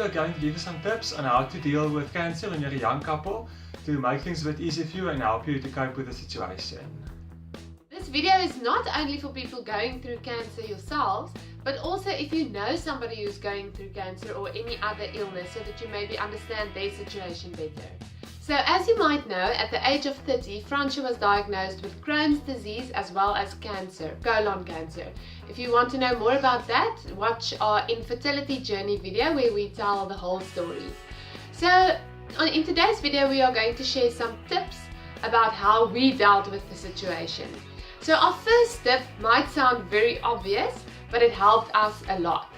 also going to give you some tips on how to deal with cancer when you're a young couple to make things a bit easier for you and help you to cope with the situation. This video is not only for people going through cancer yourselves, but also if you know somebody who's going through cancer or any other illness, so that you maybe understand their situation better. So as you might know, at the age of 30, Francia was diagnosed with Crohn's disease as well as cancer, colon cancer. If you want to know more about that, watch our infertility journey video where we tell the whole story. So in today's video we are going to share some tips about how we dealt with the situation. So our first tip might sound very obvious, but it helped us a lot.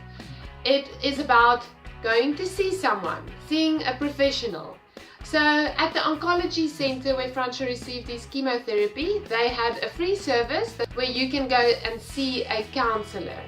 It is about going to see someone, seeing a professional. So at the oncology center where Francia received his chemotherapy, they had a free service where you can go and see a counselor.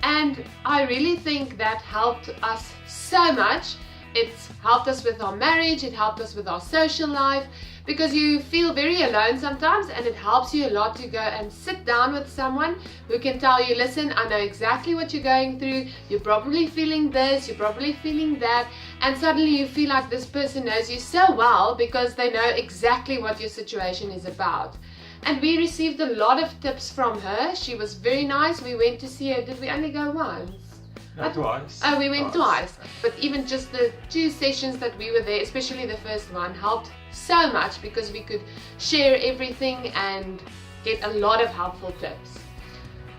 And I really think that helped us so much. It's helped us with our marriage, it helped us with our social life, because you feel very alone sometimes, and it helps you a lot to go and sit down with someone who can tell you, listen, I know exactly what you're going through, you're probably feeling this, you're probably feeling that, and suddenly you feel like this person knows you so well because they know exactly what your situation is about. And we received a lot of tips from her. She was very nice. We went to see her. Did we only go once? No, twice. Oh, we went twice. But even just the 2 sessions that we were there, especially the first one, helped so much because we could share everything and get a lot of helpful tips.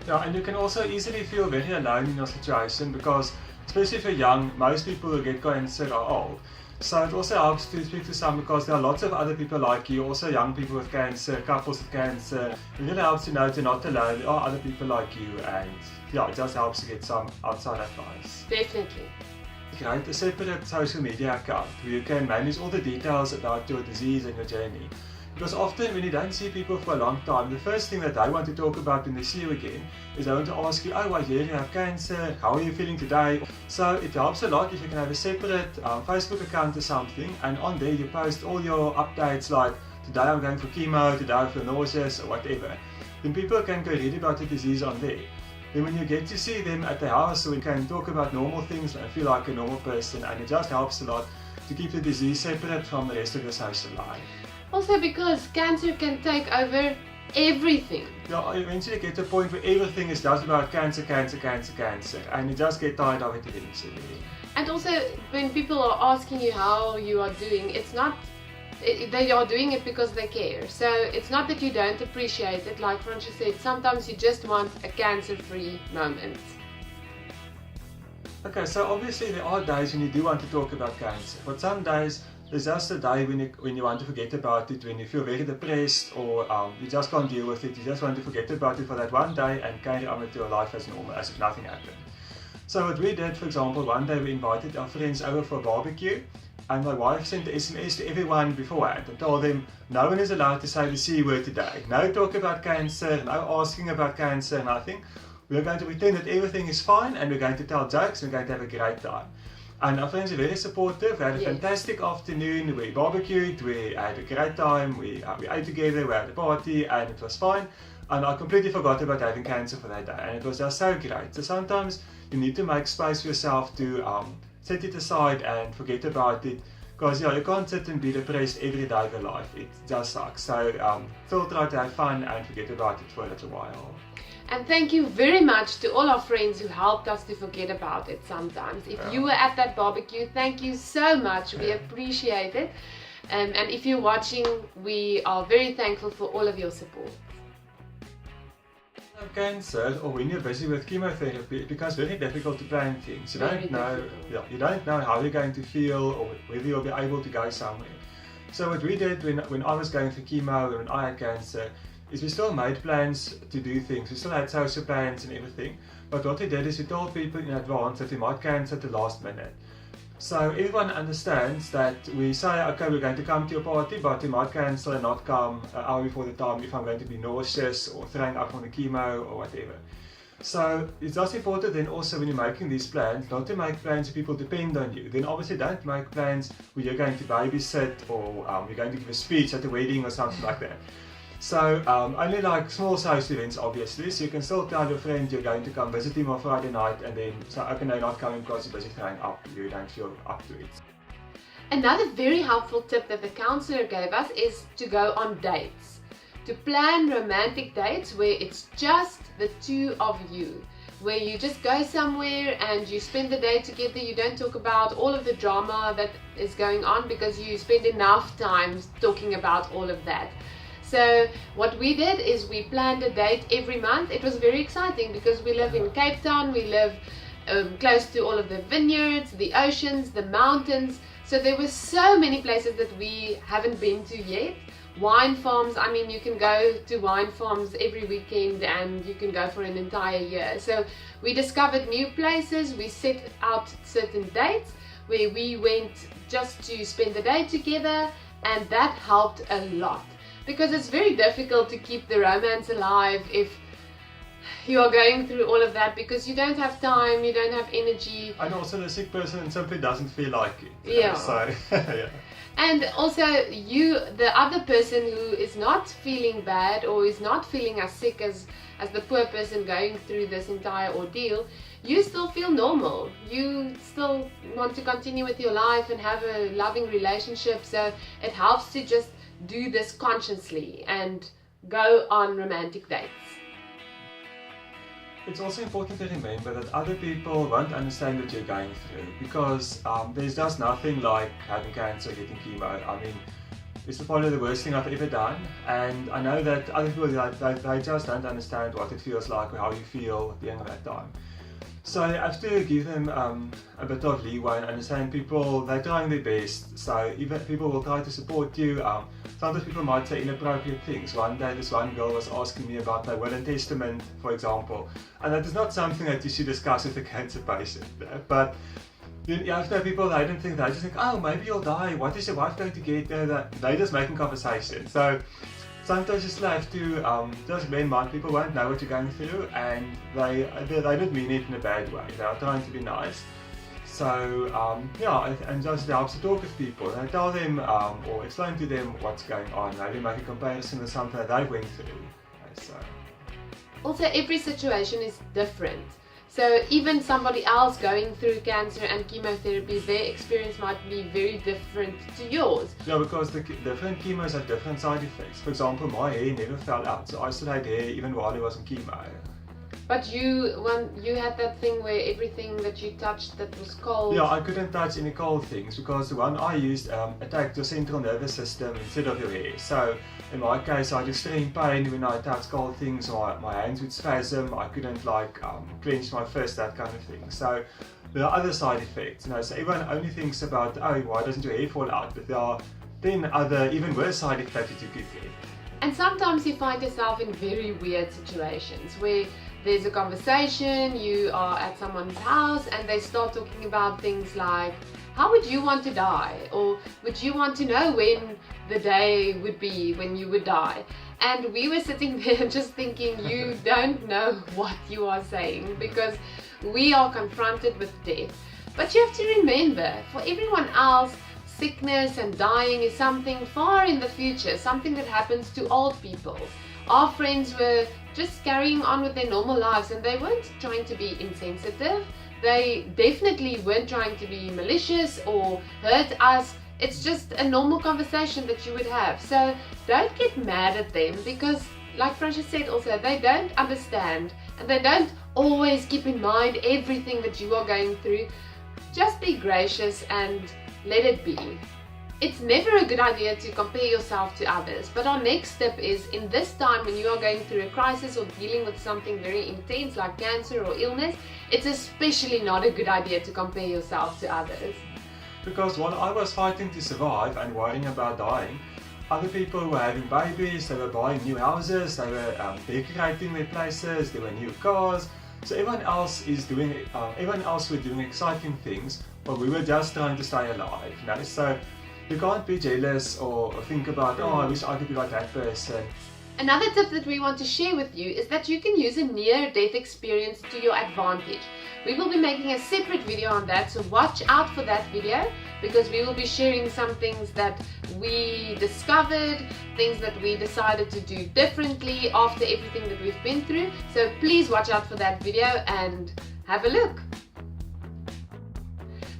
Yeah, and you can also easily feel very alone in your situation because, especially if you're young, most people who get cancer are old. So it also helps to speak to some, because there are lots of other people like you, also young people with cancer, couples with cancer. It really helps to know you're not alone, there are other people like you, and yeah, it just helps to get some outside advice. Definitely. Create a separate social media account where you can manage all the details about your disease and your journey. Because often when you don't see people for a long time, the first thing that they want to talk about when they see you again is they want to ask you, oh, I hear you have cancer, how are you feeling today? So it helps a lot if you can have a separate Facebook account or something, and on there you post all your updates like, today I'm going for chemo, today I feel nauseous or whatever. Then people can go read about the disease on there. Then when you get to see them at the house, so you can talk about normal things and feel like a normal person, and it just helps a lot to keep the disease separate from the rest of your social life. Also because cancer can take over everything. Yeah, you eventually get to a point where everything is just about cancer, cancer, cancer, cancer, and you just get tired of it eventually. And also when people are asking you how you are doing, it's not, they are doing it because they care. So it's not that you don't appreciate it, like Francia said, sometimes you just want a cancer-free moment. Okay, so obviously there are days when you do want to talk about cancer, but some days there's just a day when you want to forget about it, when you feel very depressed, or you just can't deal with it, you just want to forget about it for that one day and carry on with your life as normal, as if nothing happened. So what we did, for example, one day we invited our friends over for a barbecue, and my wife sent an SMS to everyone beforehand and told them, no one is allowed to say the C word today, no talk about cancer, no asking about cancer, nothing. We're going to pretend that everything is fine, and we're going to tell jokes, and we're going to have a great time. And our friends are very supportive. We had a fantastic afternoon, we barbecued, we had a great time, we ate together, we had a party, and it was fine. And I completely forgot about having cancer for that day, and it was just so great. So sometimes you need to make space for yourself to set it aside and forget about it, because yeah, you can't sit and be depressed every day of your life, it just sucks. So still try to have fun and forget about it for a little while. And thank you very much to all our friends who helped us to forget about it sometimes. If you were at that barbecue, thank you so much. We appreciate it. And if you're watching, we are very thankful for all of your support. Cancer, or when you're busy with chemotherapy, it becomes very difficult to plan things. You don't know how you're going to feel or whether you'll be able to go somewhere. So what we did when I was going for chemo and when I had cancer is we still made plans to do things. We still had social plans and everything, but what we did is we told people in advance that we might cancel at the last minute. So everyone understands that we say, okay, we're going to come to your party, but we might cancel and not come an hour before the time if I'm going to be nauseous or throwing up on the chemo or whatever. So it's just important then also when you're making these plans, not to make plans where people depend on you. Then obviously don't make plans where you're going to babysit or you're going to give a speech at a wedding or something like that. So only like small size events obviously, so you can still tell your friend you're going to come visit him on Friday night and then so can they not come because you're busy throwing up, you don't feel up to it. Another very helpful tip that the counsellor gave us is to go on dates. To plan romantic dates where it's just the two of you. Where you just go somewhere and you spend the day together, you don't talk about all of the drama that is going on because you spend enough time talking about all of that. So what we did is we planned a date every month. It was very exciting because we live in Cape Town, we live close to all of the vineyards, the oceans, the mountains. So there were so many places that we haven't been to yet. Wine farms, I mean, you can go to wine farms every weekend and you can go for an entire year. So we discovered new places, we set out certain dates where we went just to spend the day together, and that helped a lot. Because it's very difficult to keep the romance alive if you are going through all of that because you don't have time, you don't have energy. And also the sick person simply doesn't feel like it. Yeah. So, yeah. And also you, the other person who is not feeling bad or is not feeling as sick as the poor person going through this entire ordeal, you still feel normal. You still want to continue with your life and have a loving relationship. So it helps to just do this consciously and go on romantic dates. It's also important to remember that other people won't understand what you're going through because there's just nothing like having cancer, getting chemo. I mean, it's probably the worst thing I've ever done, and I know that other people they just don't understand what it feels like or how you feel during that time. So I have to give them a bit of leeway and understand people, they're trying their best, so even people will try to support you. Sometimes people might say inappropriate things. One day this one girl was asking me about my will and testament, for example, and that is not something that you should discuss with a cancer patient. But you have to have people, they don't think, they just think, oh, maybe you'll die, what is your wife going to get? They're just making conversation. So sometimes you just have to just bear in mind people won't know what you're going through, and they don't mean it in a bad way. They are trying to be nice. So yeah, and just helps to talk with people and tell them or explain to them what's going on. Maybe make a comparison with something that they went through. So. Also, every situation is different. So even somebody else going through cancer and chemotherapy, their experience might be very different to yours. Yeah, because the different chemos have different side effects. For example, my hair never fell out, so I still had hair even while I was on chemo. But you had that thing where everything that you touched that was cold. Yeah, I couldn't touch any cold things because the one I used attacked your central nervous system instead of your hair. So in my case, I had extreme pain when I touched cold things. My hands would spasm. I couldn't clench my fist, that kind of thing. So there are other side effects. So everyone only thinks about, oh, why doesn't your hair fall out? But there are 10 other even worse side effects that you could get. And sometimes you find yourself in very weird situations where there's a conversation, you are at someone's house and they start talking about things like, how would you want to die? Or would you want to know when the day would be when you would die? And we were sitting there just thinking, you don't know what you are saying because we are confronted with death. But you have to remember, for everyone else, sickness and dying is something far in the future, something that happens to old people. Our friends were just carrying on with their normal lives and they weren't trying to be insensitive. They definitely weren't trying to be malicious or hurt us. It's just a normal conversation that you would have. So don't get mad at them because, like Francia said also, they don't understand and they don't always keep in mind everything that you are going through. Just be gracious and let it be. It's never a good idea to compare yourself to others, but our next step is, in this time when you are going through a crisis or dealing with something very intense like cancer or illness, it's especially not a good idea to compare yourself to others. Because while I was fighting to survive and worrying about dying, other people were having babies, they were buying new houses, they were decorating their places, there were new cars. So everyone else were doing exciting things, but we were just trying to stay alive. So you can't be jealous or think about, oh, I wish I could be like that person. Another tip that we want to share with you is that you can use a near-death experience to your advantage. We will be making a separate video on that, so watch out for that video. because we will be sharing some things that we discovered, things that we decided to do differently after everything that we've been through. So please watch out for that video and have a look.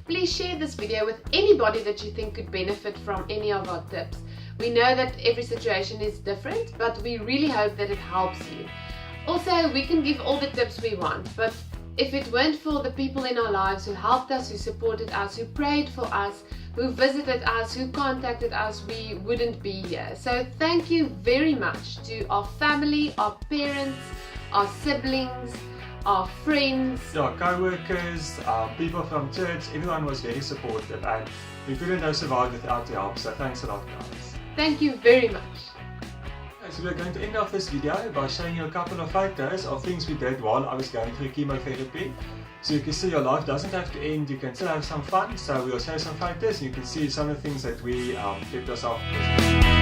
Please share this video with anybody that you think could benefit from any of our tips. We know that every situation is different, but we really hope that it helps you. Also, we can give all the tips we want, but if it weren't for the people in our lives who helped us, who supported us, who prayed for us, who visited us, who contacted us, we wouldn't be here. So thank you very much to our family, our parents, our siblings, our friends, our co-workers, people from church. Everyone was very supportive and we couldn't have survived without your help, so thanks a lot, guys. Thank you very much. So we're going to end off this video by showing you a couple of photos of things we did while I was going through chemotherapy. So you can see your life doesn't have to end, you can still have some fun. So we'll show some photos and you can see some of the things that we kept ourselves busy.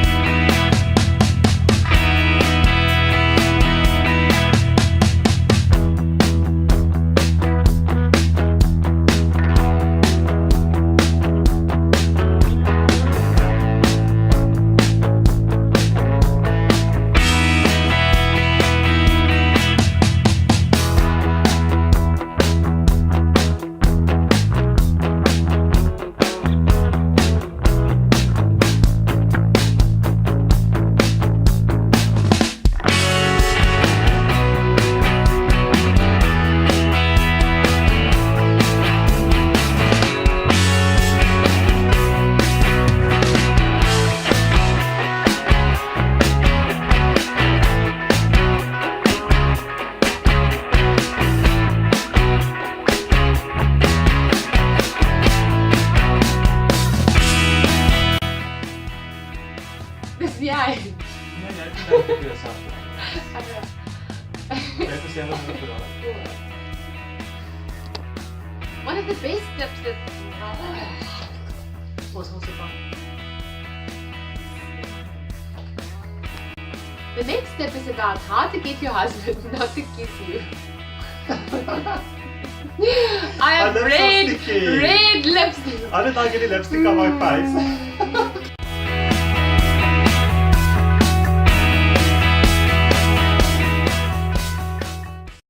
Jij? Nee, jij hebt het weer samen. Jij hebt zelf ook gedaan. One of the best tips that... Was also fun. The next step is about how to get your husband not to kiss you. I have red lipstick. I don't like any lipstick on my face.